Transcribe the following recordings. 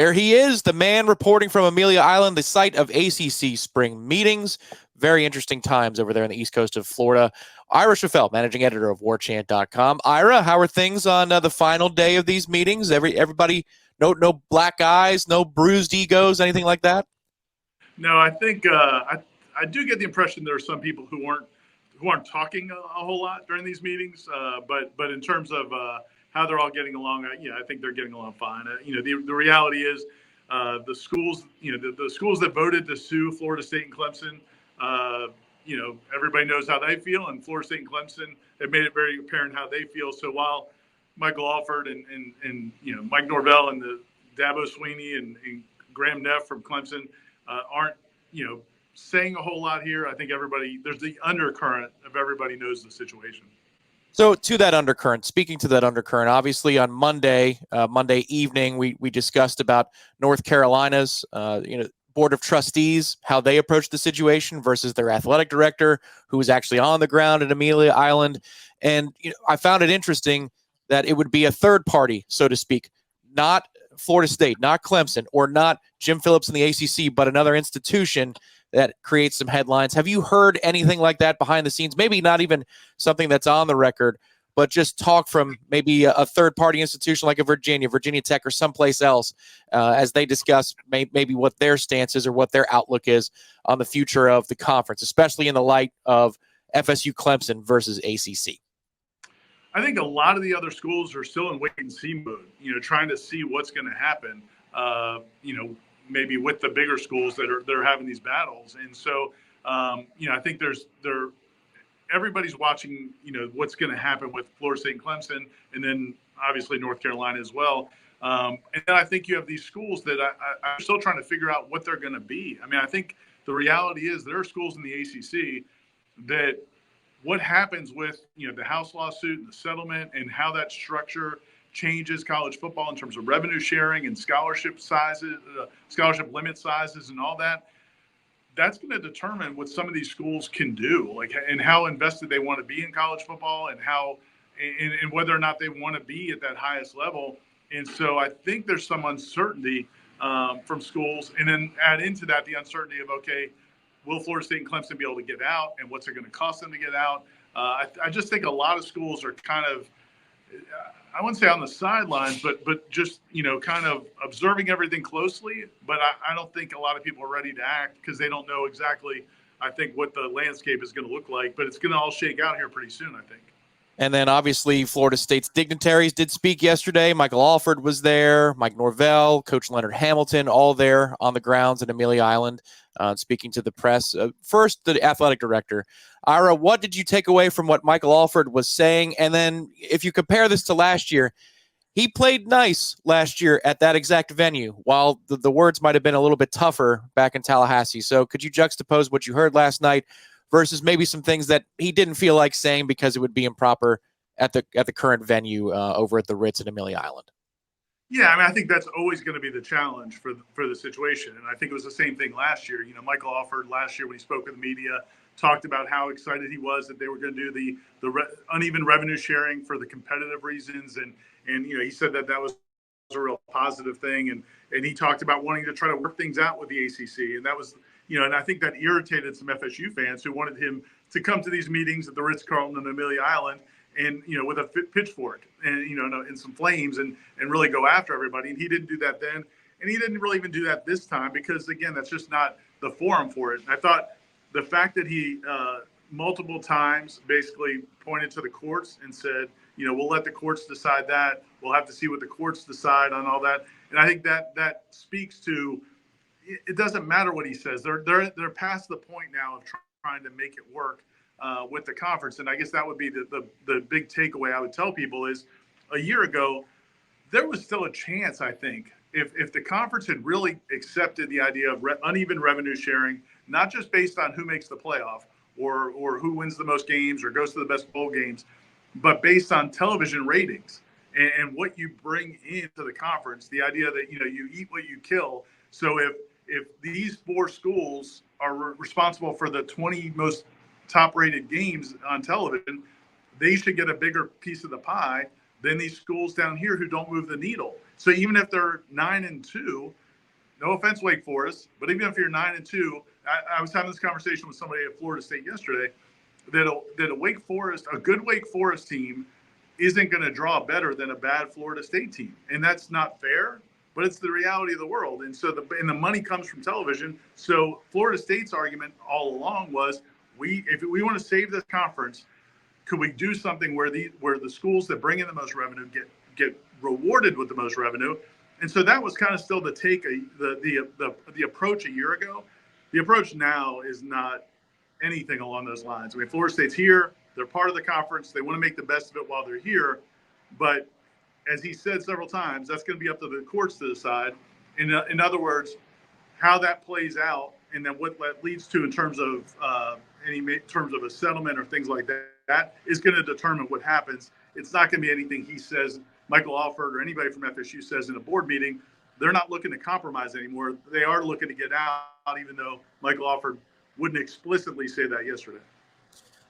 There he is, the man reporting from Amelia Island, the site of ACC spring meetings. Very interesting times over there on the east coast of Florida. Ira Schafel, managing editor of Warchant.com. Ira, how are things on the final day of these meetings? Everybody, no black eyes, no bruised egos, anything like that? No, I think I do get the impression there are some people who aren't talking a whole lot during these meetings. But in terms of how they're all getting along, I think they're getting along fine. The reality is the schools, the schools that voted to sue Florida State and Clemson, everybody knows how they feel, and Florida State and Clemson have made it very apparent how they feel. So while Michael Alford and Mike Norvell and the Dabo Sweeney and Graham Neff from Clemson aren't saying a whole lot here, I think there's the undercurrent of everybody knows the situation. So to that undercurrent, speaking to that undercurrent, obviously on Monday evening, we discussed about North Carolina's Board of Trustees, how they approached the situation versus their athletic director, who was actually on the ground at Amelia Island. And I found it interesting that it would be a third party, so to speak, not Florida State, not Clemson, or not Jim Phillips in the ACC, but another institution that creates some headlines. Have you heard anything like that behind the scenes? Maybe not even something that's on the record, but just talk from maybe a third-party institution like a Virginia Tech, or someplace else as they discuss maybe what their stance is or what their outlook is on the future of the conference, especially in the light of FSU Clemson versus ACC. I think a lot of the other schools are still in wait-and-see mode, trying to see what's going to happen, maybe with the bigger schools that are having these battles. And so, I think everybody's watching, what's going to happen with Florida State and Clemson, and then obviously North Carolina as well. And then I think you have these schools that I'm still trying to figure out what they're going to be. I mean, I think the reality is there are schools in the ACC that what happens with, the House lawsuit and the settlement and how that structure changes college football in terms of revenue sharing and scholarship sizes, scholarship limit sizes and all that, that's going to determine what some of these schools can do, and how invested they want to be in college football, and and whether or not they want to be at that highest level. And so I think there's some uncertainty from schools, and then add into that the uncertainty of, okay, will Florida State and Clemson be able to get out, and what's it going to cost them to get out? I just think a lot of schools are kind of, I wouldn't say on the sidelines, but just, kind of observing everything closely. But I don't think a lot of people are ready to act because they don't know exactly, I think, what the landscape is going to look like. But it's going to all shake out here pretty soon, I think. And then obviously Florida State's dignitaries did speak yesterday. Michael Alford was there, Mike Norvell, Coach Leonard Hamilton, all there on the grounds at Amelia Island, speaking to the press. First, the athletic director. Ira, what did you take away from what Michael Alford was saying? And then if you compare this to last year, he played nice last year at that exact venue, while the words might have been a little bit tougher back in Tallahassee. So could you juxtapose what you heard last night versus maybe some things that he didn't feel like saying because it would be improper at the current venue over at the Ritz at Amelia Island? Yeah, I mean, I think that's always going to be the challenge for the situation. And I think it was the same thing last year. Michael Alford last year when he spoke with the media talked about how excited he was that they were going to do the uneven revenue sharing for the competitive reasons. And he said that was a real positive thing. And he talked about wanting to try to work things out with the ACC. And that was, and I think that irritated some FSU fans who wanted him to come to these meetings at the Ritz-Carlton and Amelia Island and, with a pitchfork and, and some flames and really go after everybody. And he didn't do that then. And he didn't really even do that this time because, again, that's just not the forum for it. And I thought the fact that he multiple times basically pointed to the courts and said, we'll let the courts decide that. We'll have to see what the courts decide on all that. And I think that speaks to, it doesn't matter what he says. They're past the point now of trying to make it work with the conference. And I guess that would be the big takeaway I would tell people is a year ago, there was still a chance, I think, if the conference had really accepted the idea of uneven revenue sharing, not just based on who makes the playoff or who wins the most games or goes to the best bowl games, but based on television ratings and what you bring into the conference, the idea that, you eat what you kill. So if these four schools are responsible for the 20 most top-rated games on television, they should get a bigger piece of the pie than these schools down here who don't move the needle. So even if they're 9-2, no offense, Wake Forest, but even if you're 9-2, I was having this conversation with somebody at Florida State yesterday that a good Wake Forest team isn't going to draw better than a bad Florida State team, and that's not fair. But it's the reality of the world, and so the money comes from television. So Florida State's argument all along was, if we want to save this conference, could we do something where the schools that bring in the most revenue get rewarded with the most revenue? And so that was kind of still the take, the approach a year ago. The approach now is not anything along those lines. I mean, Florida State's here; they're part of the conference. They want to make the best of it while they're here, but as he said several times, that's going to be up to the courts to decide. In other words, how that plays out, and then what that leads to in terms of a settlement or things like that is going to determine what happens. It's not going to be anything he says, Michael Alford or anybody from FSU says in a board meeting. They're not looking to compromise anymore. They are looking to get out, even though Michael Alford wouldn't explicitly say that yesterday.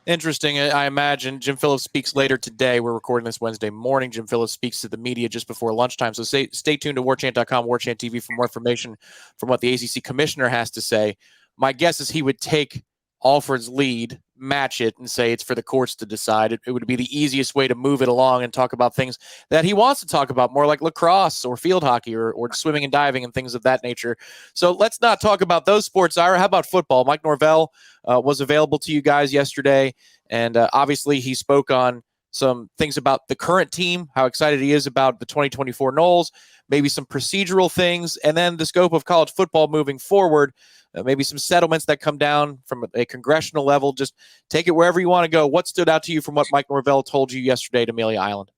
Interesting. I imagine Jim Phillips speaks later today. We're recording this Wednesday morning. Jim Phillips speaks to the media just before lunchtime. So stay tuned to warchant.com, Warchant TV for more information from what the ACC commissioner has to say. My guess is he would take Alford's lead, match it, and say it's for the courts to decide. It would be the easiest way to move it along and talk about things that he wants to talk about, more like lacrosse or field hockey or swimming and diving and things of that nature. So let's not talk about those sports, Ira. How about football? Mike Norvell was available to you guys yesterday, and obviously he spoke on some things about the current team, how excited he is about the 2024 Noles, maybe some procedural things, and then the scope of college football moving forward. Maybe some settlements that come down from a congressional level. Just take it wherever you want to go. What stood out to you from what Mike Norvell told you yesterday at Amelia Island?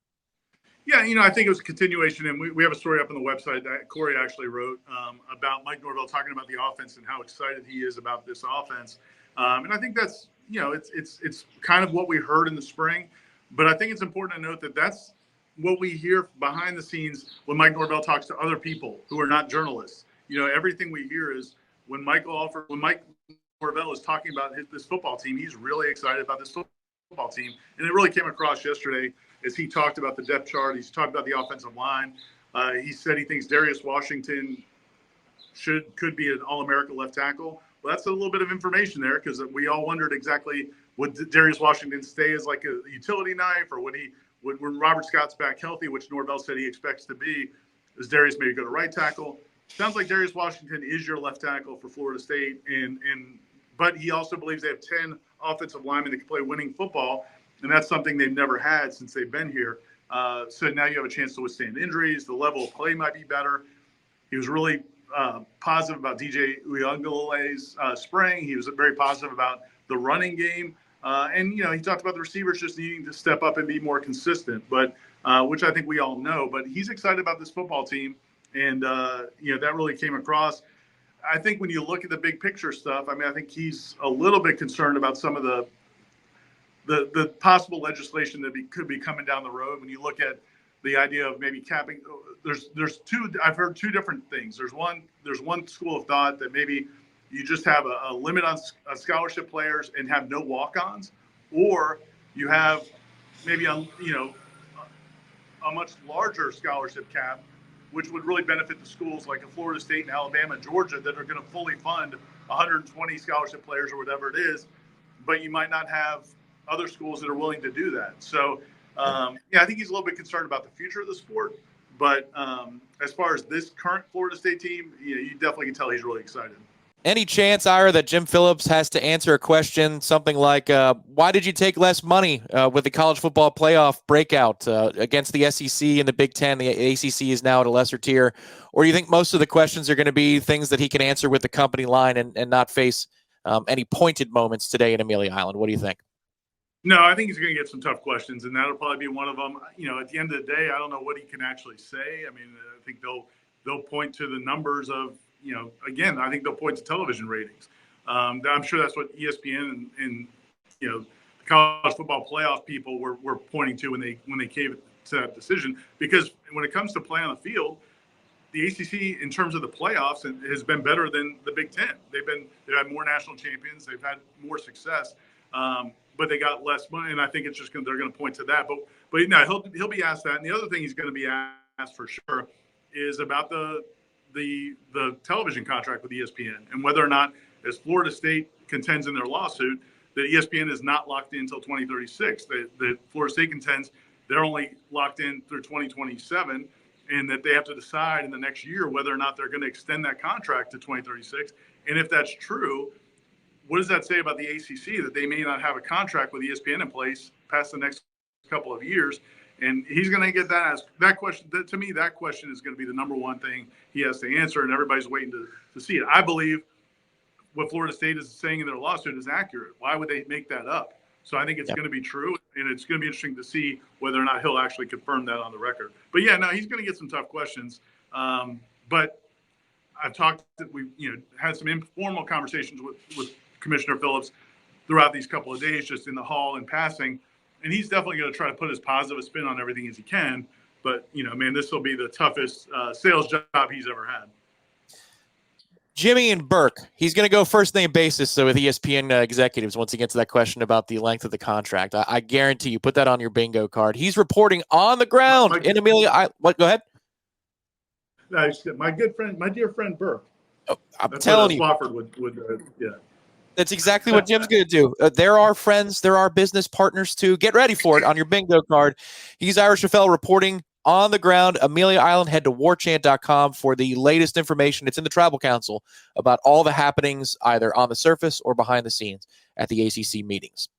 Yeah, I think it was a continuation, and we have a story up on the website that Corey actually wrote about Mike Norvell talking about the offense and how excited he is about this offense. And I think that's, it's kind of what we heard in the spring, but I think it's important to note that that's what we hear behind the scenes when Mike Norvell talks to other people who are not journalists. Everything we hear is, when Mike Norvell is talking about this football team, he's really excited about this football team. And it really came across yesterday as he talked about the depth chart. He's talked about the offensive line. He said he thinks Darius Washington could be an All-America left tackle. Well, that's a little bit of information there, because we all wondered exactly, would Darius Washington stay as like a utility knife, or when Robert Scott's back healthy, which Norvell said he expects to be, is Darius maybe go to right tackle? Sounds like Darius Washington is your left tackle for Florida State, but he also believes they have 10 offensive linemen that can play winning football, and that's something they've never had since they've been here. So now you have a chance to withstand injuries. The level of play might be better. He was really positive about DJ Uyunglele's spring. He was very positive about the running game, and he talked about the receivers just needing to step up and be more consistent, but which I think we all know. But he's excited about this football team. And, that really came across. I think when you look at the big picture stuff, I think he's a little bit concerned about some of the possible legislation that could be coming down the road. When you look at the idea of maybe capping, I've heard two different things. There's one school of thought that maybe you just have a limit on scholarship players and have no walk-ons, or you have maybe a much larger scholarship cap, which would really benefit the schools like Florida State and Alabama, Georgia, that are going to fully fund 120 scholarship players or whatever it is, but you might not have other schools that are willing to do that. So, I think he's a little bit concerned about the future of the sport, but as far as this current Florida State team, you definitely can tell he's really excited. Any chance, Ira, that Jim Phillips has to answer a question, something like, why did you take less money with the college football playoff breakout against the SEC and the Big Ten? The ACC is now at a lesser tier. Or do you think most of the questions are going to be things that he can answer with the company line and not face any pointed moments today in Amelia Island? What do you think? No, I think he's going to get some tough questions, and that'll probably be one of them. At the end of the day, I don't know what he can actually say. I think they'll point to the numbers of, again, I think they'll point to television ratings. I'm sure that's what ESPN and the college football playoff people were pointing to when they came to that decision. Because when it comes to play on the field, the ACC, in terms of the playoffs, has been better than the Big Ten. They've had more national champions. They've had more success, but they got less money. And I think it's just they're going to point to that. But he'll be asked that. And the other thing he's going to be asked for sure is about the television contract with ESPN and whether or not, as Florida State contends in their lawsuit, that ESPN is not locked in until 2036. That Florida State contends they're only locked in through 2027, and that they have to decide in the next year whether or not they're going to extend that contract to 2036. And if that's true, what does that say about the ACC, that they may not have a contract with ESPN in place past the next couple of years? And he's going to get that question. To me, that question is going to be the number one thing he has to answer, and everybody's waiting to see it. I believe what Florida State is saying in their lawsuit is accurate. Why would they make that up? So I think it's going to be true, and it's going to be interesting to see whether or not he'll actually confirm that on the record. But yeah, no, he's going to get some tough questions. But I've we had some informal conversations with Commissioner Phillips throughout these couple of days, just in the hall and passing. And he's definitely going to try to put as positive a spin on everything as he can. But, man, this will be the toughest sales job he's ever had. Jimmy and Burke, he's going to go first name basis with ESPN executives once he gets to that question about the length of the contract. I guarantee you, put that on your bingo card. He's reporting on the ground in Amelia. What? Go ahead. My good friend, my dear friend Burke. Oh, I'm telling you. Swafford would yeah. That's exactly what Jim's going to do. There are friends. There are business partners, too. Get ready for it on your bingo card. He's Irish Rafael reporting on the ground, Amelia Island. Head to warchant.com for the latest information. It's in the Tribal Council about all the happenings, either on the surface or behind the scenes at the ACC meetings.